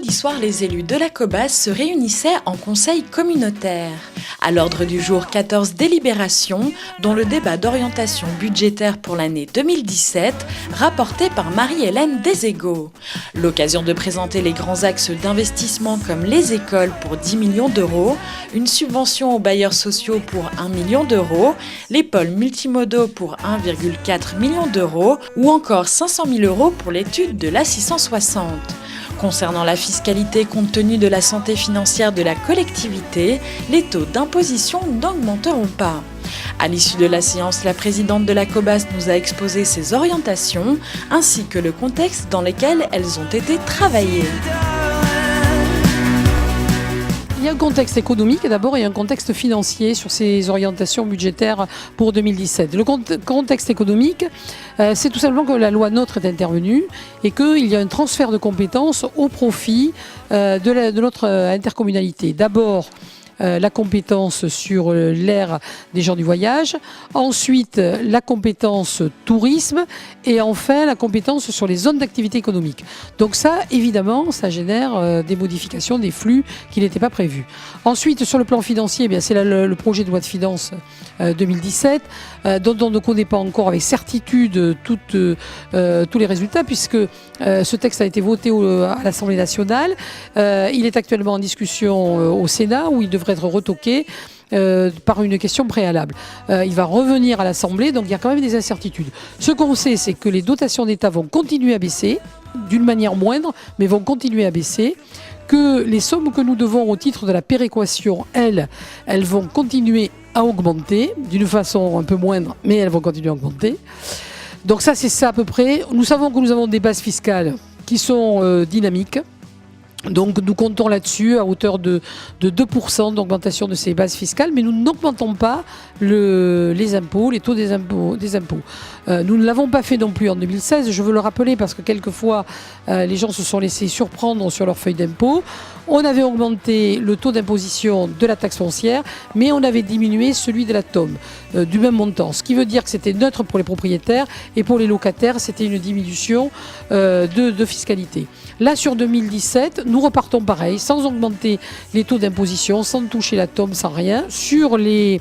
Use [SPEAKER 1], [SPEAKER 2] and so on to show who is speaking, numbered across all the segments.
[SPEAKER 1] Vendredi soir, les élus de la Cobas se réunissaient en conseil communautaire. À l'ordre du jour, 14 délibérations, dont le débat d'orientation budgétaire pour l'année 2017, rapporté par Marie-Hélène Deségo. L'occasion de présenter les grands axes d'investissement comme les écoles pour 10 millions d'euros, une subvention aux bailleurs sociaux pour 1 million d'euros, les pôles multimodaux pour 1,4 million d'euros ou encore 500 000 euros pour l'étude de l'A660. Concernant la fiscalité, compte tenu de la santé financière de la collectivité, les taux d'imposition n'augmenteront pas. À l'issue de la séance, la présidente de la Cobas nous a exposé ses orientations ainsi que le contexte dans lequel elles ont été travaillées.
[SPEAKER 2] Il y a un contexte économique d'abord et un contexte financier sur ces orientations budgétaires pour 2017. Le contexte économique, c'est tout simplement que la loi NOTRe est intervenue et qu'il y a un transfert de compétences au profit de notre intercommunalité. D'abord, la compétence sur l'aire des gens du voyage, ensuite la compétence tourisme et enfin la compétence sur les zones d'activité économique. Donc ça, évidemment, ça génère des modifications, des flux qui n'étaient pas prévus. Ensuite, sur le plan financier, c'est le projet de loi de finances 2017 dont on ne connaît pas encore avec certitude tous les résultats puisque ce texte a été voté à l'Assemblée nationale. Il est actuellement en discussion au Sénat où il devrait être retoqué par une question préalable. Il va revenir à l'Assemblée, donc il y a quand même des incertitudes. Ce qu'on sait, c'est que les dotations d'État vont continuer à baisser, d'une manière moindre, mais vont continuer à baisser, que les sommes que nous devons au titre de la péréquation, elles vont continuer à augmenter, d'une façon un peu moindre, mais elles vont continuer à augmenter. Donc ça, c'est ça à peu près. Nous savons que nous avons des bases fiscales qui sont dynamiques. Donc nous comptons là-dessus à hauteur de 2% d'augmentation de ces bases fiscales, mais nous n'augmentons pas les impôts, les taux des impôts. Nous ne l'avons pas fait non plus en 2016, je veux le rappeler parce que quelquefois les gens se sont laissés surprendre sur leur feuille d'impôt. On avait augmenté le taux d'imposition de la taxe foncière, mais on avait diminué celui de la TOM du même montant. Ce qui veut dire que c'était neutre pour les propriétaires et pour les locataires, c'était une diminution de fiscalité. Là, sur 2017, nous repartons pareil, sans augmenter les taux d'imposition, sans toucher la TOM, sans rien. Sur les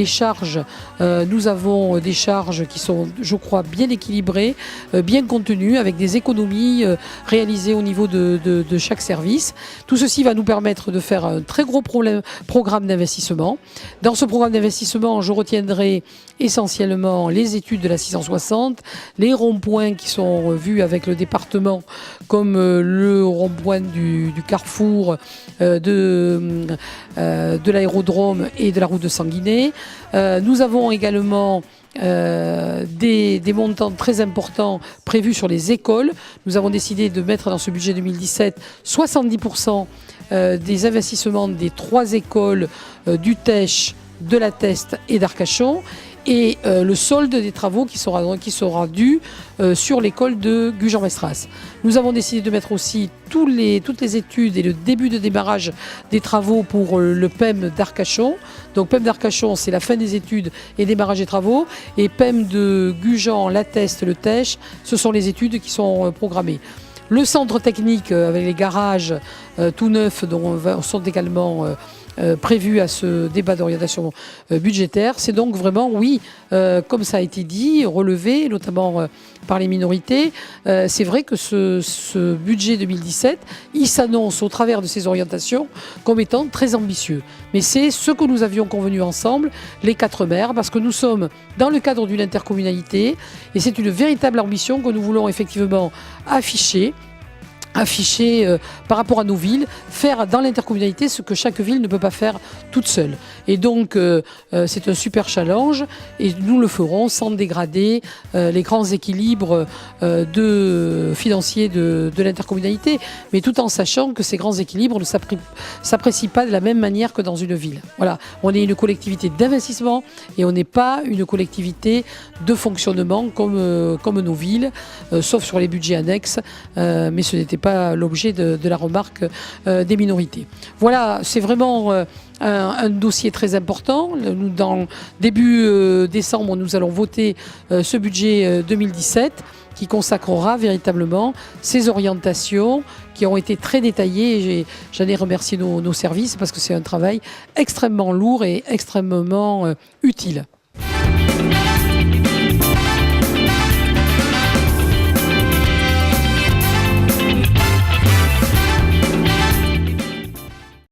[SPEAKER 2] charges, nous avons des charges qui sont, je crois, bien équilibrées, bien contenues, avec des économies réalisées au niveau de chaque service. Tout ceci va nous permettre de faire un très gros programme d'investissement. Dans ce programme d'investissement, je retiendrai essentiellement les études de l'A660, les ronds-points qui sont vus avec le département, comme le rond-point du carrefour de l'aérodrome et de la route de Sanguinet. Nous avons également des montants très importants prévus sur les écoles. Nous avons décidé de mettre dans ce budget 2017 70% des investissements des 3 écoles du Tech, de la Teste et d'Arcachon. Et le solde des travaux qui sera dû sur l'école de Gujan-Mestras. Nous avons décidé de mettre aussi toutes les études et le début de démarrage des travaux pour le PEM d'Arcachon. Donc PEM d'Arcachon, c'est la fin des études et démarrage des travaux. Et PEM de Gujan, la Teste, le Tech, ce sont les études qui sont programmées. Le centre technique avec les garages tout neufs dont sont également prévu à ce débat d'orientation budgétaire. C'est donc vraiment, oui, comme ça a été dit, relevé, notamment par les minorités. C'est vrai que ce budget 2017, il s'annonce au travers de ces orientations comme étant très ambitieux. Mais c'est ce que nous avions convenu ensemble, les 4 maires, parce que nous sommes dans le cadre d'une intercommunalité et c'est une véritable ambition que nous voulons effectivement afficher par rapport à nos villes, faire dans l'intercommunalité ce que chaque ville ne peut pas faire toute seule. Et donc, c'est un super challenge et nous le ferons sans dégrader les grands équilibres financiers de l'intercommunalité, mais tout en sachant que ces grands équilibres ne s'apprécient pas de la même manière que dans une ville. Voilà, on est une collectivité d'investissement et on n'est pas une collectivité de fonctionnement comme nos villes, sauf sur les budgets annexes, mais ce n'était pas l'objet de la remarque des minorités. Voilà, c'est vraiment un dossier très important. Nous, dans début décembre, nous allons voter ce budget 2017 qui consacrera véritablement ces orientations qui ont été très détaillées. Et j'en ai remercié nos services parce que c'est un travail extrêmement lourd et extrêmement utile.